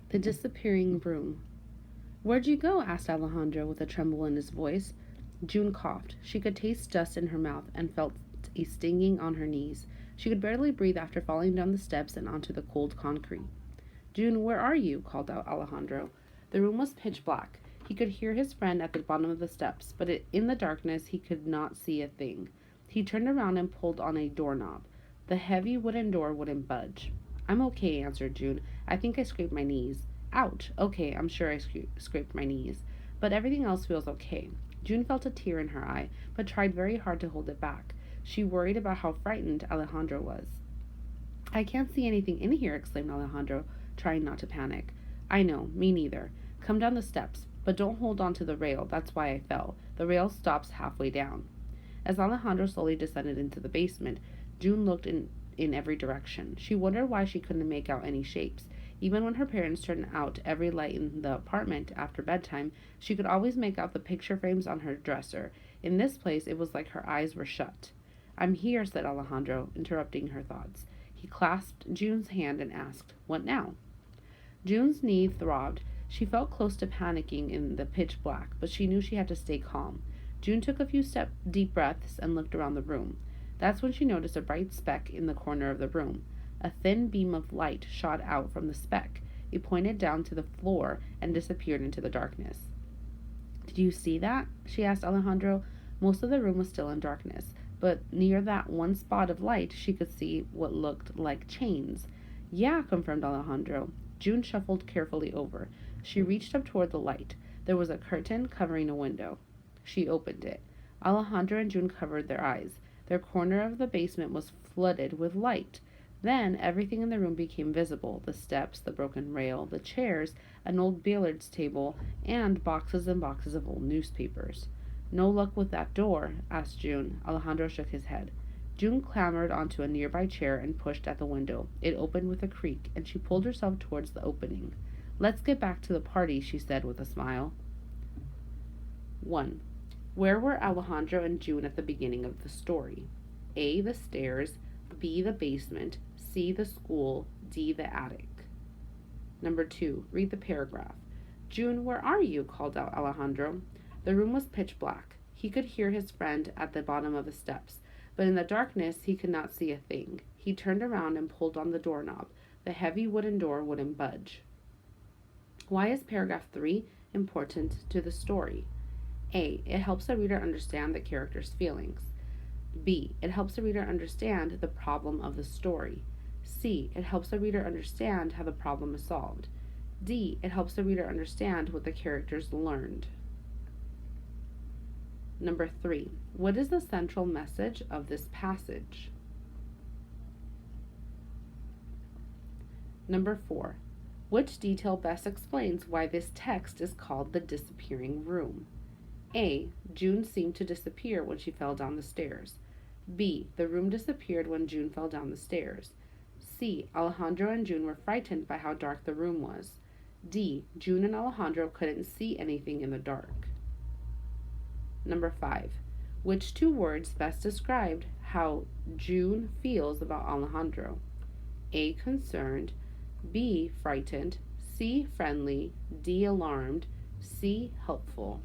The Disappearing Room. Where'd you go? Asked Alejandro with a tremble in his voice. June coughed. She could taste dust in her mouth and felt a stinging on her knees. She could barely breathe after falling down the steps and onto the cold concrete. June, where are you? Called out Alejandro. The room was pitch black. He could hear his friend at the bottom of the steps, but in the darkness he could not see a thing. He turned around and pulled on a doorknob. The heavy wooden door wouldn't budge. I'm okay, answered June. I think I scraped my knees. Ouch. Okay, I'm sure I scraped my knees. But everything else feels okay. June felt a tear in her eye, but tried very hard to hold it back. She worried about how frightened Alejandro was. I can't see anything in here, exclaimed Alejandro, trying not to panic. I know, me neither. Come down the steps, but don't hold on to the rail. That's why I fell. The rail stops halfway down. As Alejandro slowly descended into the basement, June looked in every direction. She wondered why she couldn't make out any shapes. Even when her parents turned out every light in the apartment after bedtime, she could always make out the picture frames on her dresser. In this place, it was like her eyes were shut. I'm here, said Alejandro, interrupting her thoughts. He clasped June's hand and asked, What now? June's knee throbbed. She felt close to panicking in the pitch black, but she knew she had to stay calm. June took a few deep breaths and looked around the room. That's when she noticed a bright speck in the corner of the room. A thin beam of light shot out from the speck. It pointed down to the floor and disappeared into the darkness. Did you see that? She asked Alejandro. Most of the room was still in darkness, but near that one spot of light she could see what looked like chains. Yeah, confirmed Alejandro. June shuffled carefully over. She reached up toward the light. There was a curtain covering a window. She opened it. Alejandro and June covered their eyes. Their corner of the basement was flooded with light. Then everything in the room became visible: the steps, the broken rail, the chairs, an old billiards table, and boxes and boxes of old newspapers. No luck with that door? Asked June. Alejandro shook his head. June clambered onto a nearby chair and pushed at the window. It opened with a creak, and she pulled herself towards the opening. Let's get back to the party, she said with a smile. 1. Where were Alejandro and June at the beginning of the story? A. The stairs, B. The basement, C. The school, D. The attic. Number 2. Read the paragraph. June, where are you? Called out Alejandro. The room was pitch black. He could hear his friend at the bottom of the steps, but in the darkness he could not see a thing. He turned around and pulled on the doorknob. The heavy wooden door wouldn't budge. Why is paragraph 3 important to the story? A. It helps the reader understand the character's feelings. B. It helps the reader understand the problem of the story. C. It helps the reader understand how the problem is solved. D. It helps the reader understand what the characters learned. Number 3. What is the central message of this passage? Number 4. Which detail best explains why this text is called The Disappearing Room? A. June seemed to disappear when she fell down the stairs. B. The room disappeared when June fell down the stairs. C. Alejandro and June were frightened by how dark the room was. D. June and Alejandro couldn't see anything in the dark. Number 5. Which two words best described how June feels about Alejandro? A. Concerned, B. Frightened, C. Friendly, D. Alarmed, C. Helpful.